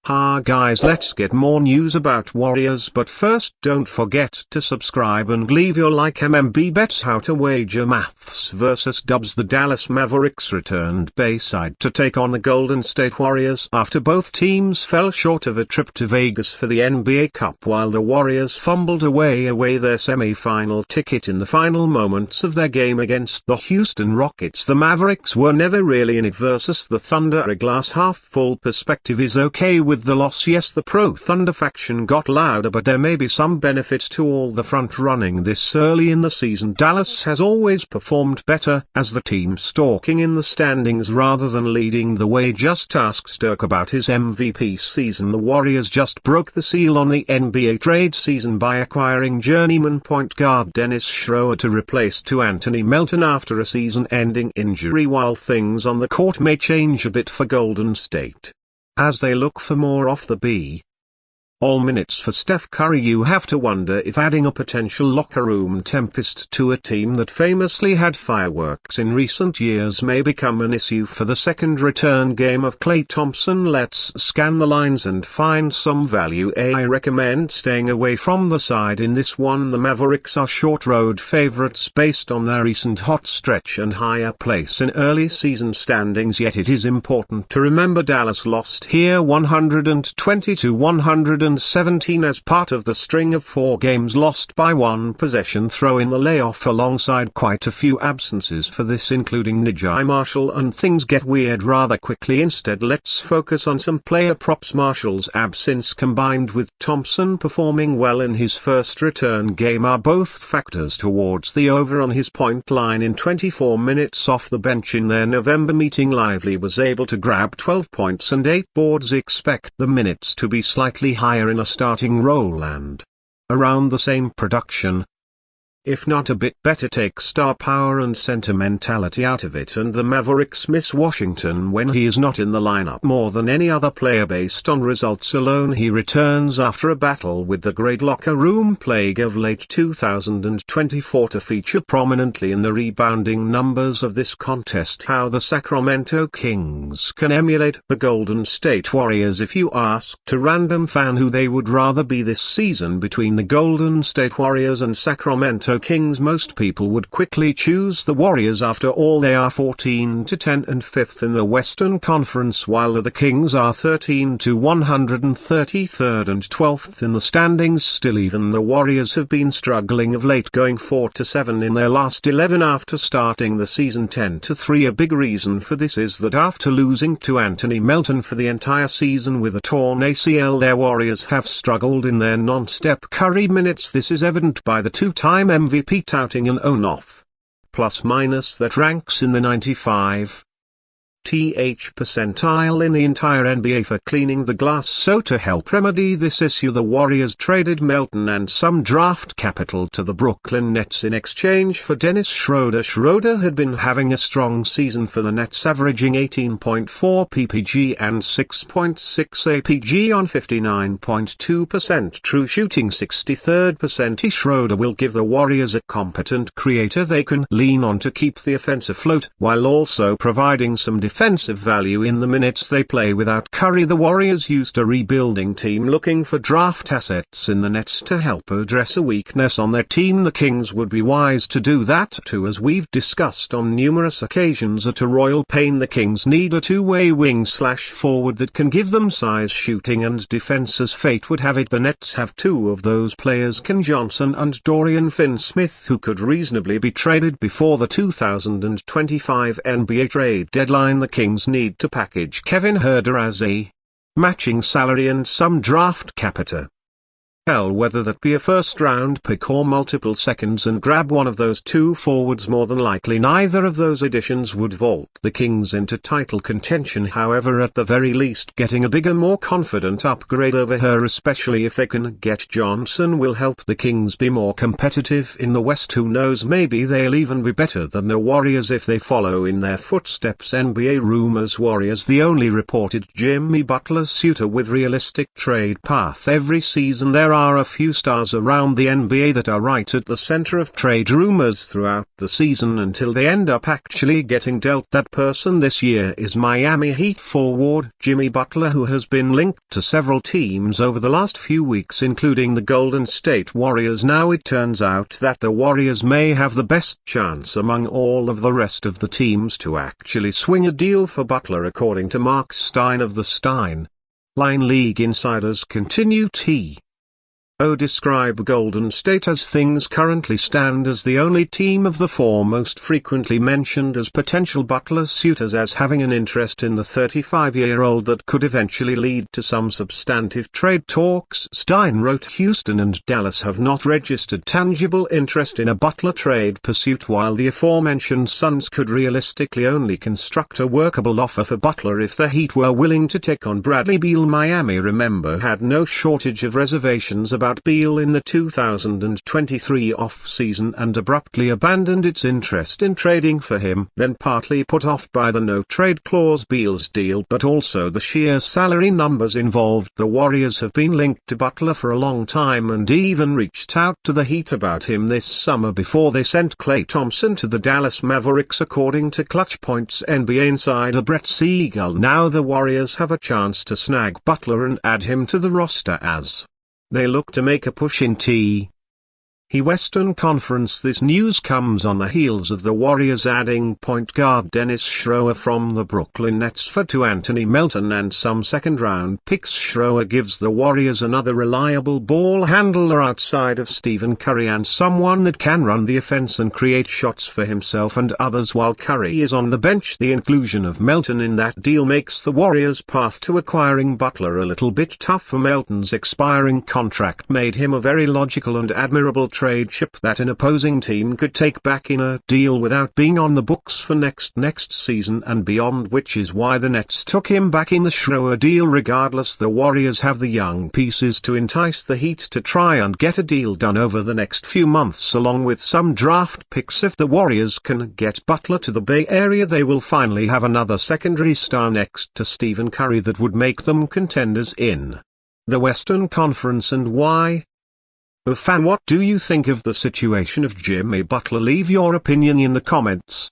Ha guys, let's get more news about Warriors, but first don't forget to subscribe and leave your like. MMB bets how to wager maths versus dubs. The Dallas Mavericks returned Bayside to take on the Golden State Warriors after both teams fell short of a trip to Vegas for the NBA Cup, while the Warriors fumbled away their semi-final ticket in the final moments of their game against the Houston Rockets. The Mavericks were never really in it versus the Thunder. A glass half full perspective is okay with the loss. Yes, the pro-Thunder faction got louder, but there may be some benefit to all the front-running this early in the season. Dallas has always performed better as the team stalking in the standings rather than leading the way. Just ask Dirk about his MVP season. The Warriors just broke the seal on the NBA trade season by acquiring journeyman point guard Dennis Schroeder to replace Anthony Melton after a season-ending injury. While things on the court may change a bit for Golden State as they look for more off the all minutes for Steph Curry, you have to wonder if adding a potential locker room tempest to a team that famously had fireworks in recent years may become an issue for the second return game of Klay Thompson. Let's scan the lines and find some value. I recommend staying away from the side in this one. The Mavericks are short road favorites based on their recent hot stretch and higher place in early season standings, yet it is important to remember Dallas lost here 120-117 as part of the string of 4 games lost by one possession. Throw in the layoff alongside quite a few absences for this, including Nijai Marshall, and things get weird rather quickly. Instead, let's focus on some player props. Marshall's absence combined with Thompson performing well in his first return game are both factors towards the over on his point line in 24 minutes off the bench. In their November meeting, Lively was able to grab 12 points and 8 boards. Expect the minutes to be slightly higher in a starting role and around the same production, if not a bit better. Take star power and sentimentality out of it, and the Mavericks miss Washington when he is not in the lineup more than any other player based on results alone. He returns after a battle with the great locker room plague of late 2024 to feature prominently in the rebounding numbers of this contest. How the Sacramento Kings can emulate the Golden State Warriors. If you asked a random fan who they would rather be this season between the Golden State Warriors and Sacramento Kings, most people would quickly choose the Warriors. After all, they are 14-10 and 5th in the Western Conference, while the Kings are 13-133rd and 12th in the standings. Still, even the Warriors have been struggling of late, going 4-7 in their last 11 after starting the season 10-3. A big reason for this is that after losing to Anthony Melton for the entire season with a torn ACL, their Warriors have struggled in their non-Steph Curry minutes. This is evident by the two-time MVP touting an on-off plus-minus that ranks in the 95th percentile in the entire NBA for cleaning the glass. So to help remedy this issue, the Warriors traded Melton and some draft capital to the Brooklyn Nets in exchange for Dennis Schroeder. Schroeder had been having a strong season for the Nets, averaging 18.4 ppg and 6.6 apg on 59.2% true shooting, 63rd percent. Schroeder will give the Warriors a competent creator they can lean on to keep the offense afloat, while also providing some defensive value in the minutes they play without Curry. The Warriors used a rebuilding team looking for draft assets in the Nets to help address a weakness on their team. The Kings would be wise to do that too, as we've discussed on numerous occasions. At a royal pain, the Kings need a two-way wing/forward that can give them size, shooting and defense. As fate would have it, the Nets have two of those players, Ken Johnson and Dorian Finney-Smith, who could reasonably be traded before the 2025 NBA trade deadline. The Kings need to package Kevin Huerter as a matching salary and some draft capital. Whether that be a first-round pick or multiple seconds, and grab one of those two forwards. More than likely neither of those additions would vault the Kings into title contention. However, at the very least, getting a bigger, more confident upgrade over her, especially if they can get Johnson, will help the Kings be more competitive in the West. Who knows, maybe they'll even be better than the Warriors if they follow in their footsteps. NBA rumors: Warriors the only reported Jimmy Butler suitor with realistic trade path. Every season there are a few stars around the NBA that are right at the center of trade rumors throughout the season until they end up actually getting dealt. That person this year is Miami Heat forward Jimmy Butler, who has been linked to several teams over the last few weeks, including the Golden State Warriors. Now it turns out that the Warriors may have the best chance among all of the rest of the teams to actually swing a deal for Butler, according to Mark Stein of the Stein Line League Insiders continue describe Golden State as things currently stand as the only team of the four most frequently mentioned as potential Butler suitors as having an interest in the 35-year-old that could eventually lead to some substantive trade talks. Stein wrote Houston and Dallas have not registered tangible interest in a Butler trade pursuit, while the aforementioned Suns could realistically only construct a workable offer for Butler if the Heat were willing to take on Bradley Beal. Miami, remember, had no shortage of reservations about Beal in the 2023 off-season and abruptly abandoned its interest in trading for him, then partly put off by the no-trade clause Beal's deal but also the sheer salary numbers involved. The Warriors have been linked to Butler for a long time and even reached out to the Heat about him this summer before they sent Klay Thompson to the Dallas Mavericks, according to Clutch Points NBA insider Brett Siegel. Now the Warriors have a chance to snag Butler and add him to the roster as they look to make a push in Western Conference. This news comes on the heels of the Warriors adding point guard Dennis Schroeder from the Brooklyn Nets for to Anthony Melton and some second-round picks. Schroeder gives the Warriors another reliable ball handler outside of Stephen Curry and someone that can run the offense and create shots for himself and others while Curry is on the bench. The inclusion of Melton in that deal makes the Warriors' path to acquiring Butler a little bit tougher. Melton's expiring contract made him a very logical and admirable trade chip that an opposing team could take back in a deal without being on the books for next season and beyond, which is why the Nets took him back in the Schroeder deal. Regardless, the Warriors have the young pieces to entice the Heat to try and get a deal done over the next few months, along with some draft picks. If the Warriors can get Butler to the Bay Area, they will finally have another secondary star next to Stephen Curry that would make them contenders in the Western Conference. And why? Fan, what do you think of the situation of Jimmy Butler? Leave your opinion in the comments.